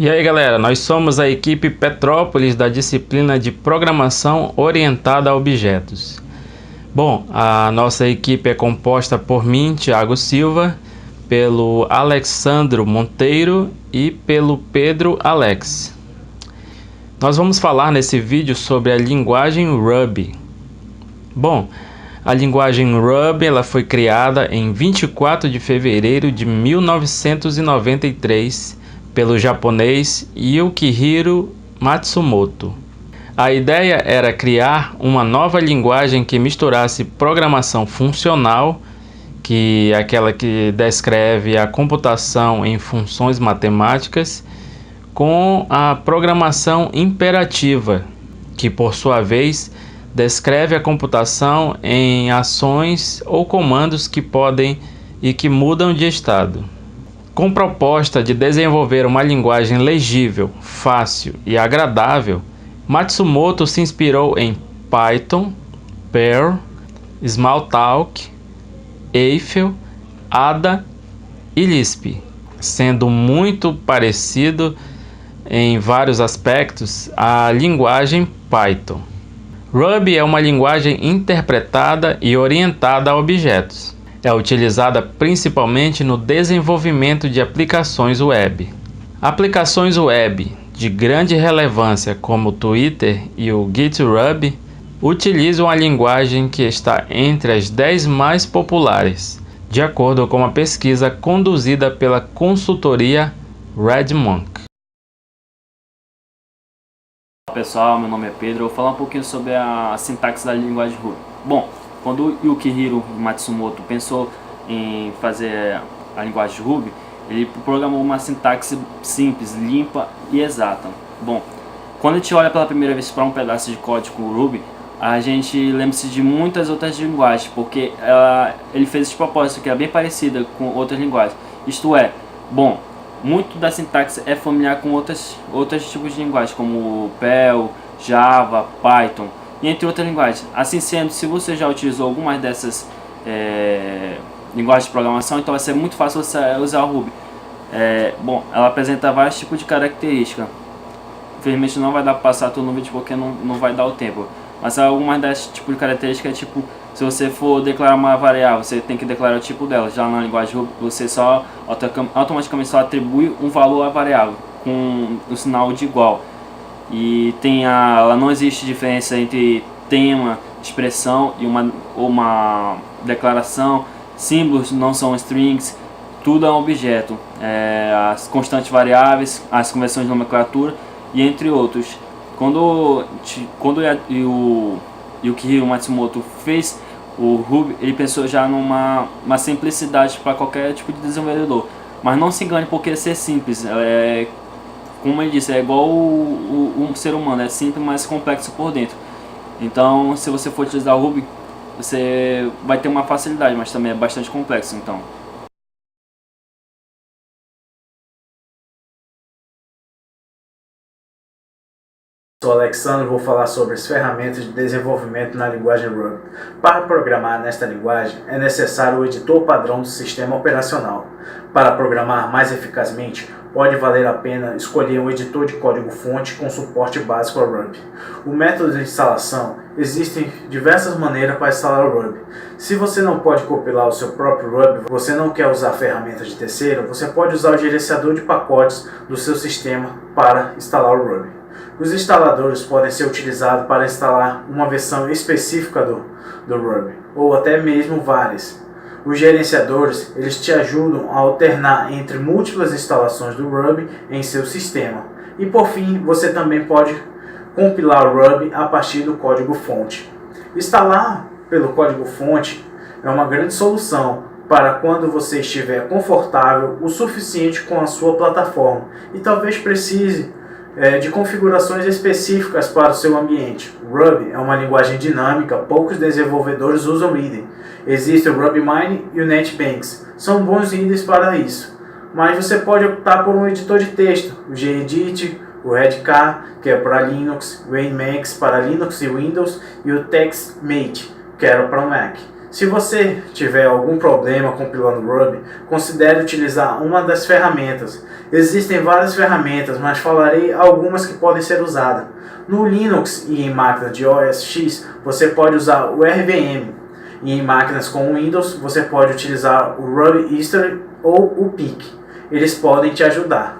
E aí galera, nós somos a equipe Petrópolis da disciplina de Programação Orientada a Objetos. Bom, a nossa equipe é composta por mim, Thiago Silva, pelo Alexandro Monteiro e pelo Pedro Alex. Nós vamos falar nesse vídeo sobre a linguagem Ruby. Bom, a linguagem Ruby ela foi criada em 24 de fevereiro de 1993 pelo japonês Yukihiro Matsumoto. A ideia era criar uma nova linguagem que misturasse programação funcional, que é aquela que descreve a computação em funções matemáticas, com a programação imperativa, que por sua vez descreve a computação em ações ou comandos que podem e que mudam de estado. Com proposta de desenvolver uma linguagem legível, fácil e agradável, Matsumoto se inspirou em Python, Perl, Smalltalk, Eiffel, Ada e Lisp, sendo muito parecido em vários aspectos à linguagem Python. Ruby é uma linguagem interpretada e orientada a objetos. É utilizada principalmente no desenvolvimento de aplicações web. Aplicações web de grande relevância como o Twitter e o GitHub utilizam a linguagem que está entre as 10 mais populares, de acordo com uma pesquisa conduzida pela consultoria RedMonk. Olá pessoal, meu nome é Pedro. Eu vou falar um pouquinho sobre a sintaxe da linguagem Ruby. Bom, quando o Yukihiro Matsumoto pensou em fazer a linguagem Ruby, ele programou uma sintaxe simples, limpa e exata. Bom, quando a gente olha pela primeira vez para um pedaço de código Ruby, a gente lembra-se de muitas outras linguagens, porque ele fez esse propósito que é bem parecida com outras linguagens. Isto é, bom, muito da sintaxe é familiar com outros tipos de linguagens, como Perl, Java, Python, e entre outras linguagens. Assim sendo, se você já utilizou algumas dessas linguagens de programação, então vai ser muito fácil você usar o Ruby. Bom, ela apresenta vários tipos de características. Infelizmente não vai dar para passar todo no vídeo porque não vai dar o tempo. Mas algumas desses tipos de características é tipo, se você for declarar uma variável, você tem que declarar o tipo dela. Já na linguagem Ruby, você só automaticamente só atribui um valor à variável com o sinal de igual. E ela não existe diferença entre tema, expressão e uma declaração. Símbolos não são strings, tudo é um objeto. As constantes variáveis, as conversões de nomenclatura e entre outros. Quando o Yukihiro Matsumoto fez o Ruby, ele pensou já numa simplicidade para qualquer tipo de desenvolvedor. Mas não se engane porque ser simples, como ele disse, é igual um ser humano, é simples, mas complexo por dentro. Então, se você for utilizar o Ruby, você vai ter uma facilidade, mas também é bastante complexo. Então, Sou Alexandre e vou falar sobre as ferramentas de desenvolvimento na linguagem Ruby. Para programar nesta linguagem, é necessário o editor padrão do sistema operacional. Para programar mais eficazmente, pode valer a pena escolher um editor de código-fonte com suporte básico a Ruby. O método de instalação: existem diversas maneiras para instalar o Ruby. Se você não pode compilar o seu próprio Ruby, você não quer usar ferramentas de terceiro, você pode usar o gerenciador de pacotes do seu sistema para instalar o Ruby. Os instaladores podem ser utilizados para instalar uma versão específica do Ruby, ou até mesmo várias. Os gerenciadores, eles te ajudam a alternar entre múltiplas instalações do Ruby em seu sistema. E por fim, você também pode compilar o Ruby a partir do código-fonte. Instalar pelo código-fonte é uma grande solução para quando você estiver confortável o suficiente com a sua plataforma e talvez precise de configurações específicas para o seu ambiente. O Ruby é uma linguagem dinâmica, poucos desenvolvedores usam IDE. Existe o RubyMine e o NetBeans, são bons IDEs para isso. Mas você pode optar por um editor de texto, o Gedit, o Redcar, que é para Linux, o Emacs para Linux e Windows, e o TextMate, que era para o Mac. Se você tiver algum problema compilando Ruby, considere utilizar uma das ferramentas. Existem várias ferramentas, mas falarei algumas que podem ser usadas. No Linux e em máquinas de OS X, você pode usar o RVM. E em máquinas com Windows, você pode utilizar o Ruby History ou o PIC. Eles podem te ajudar.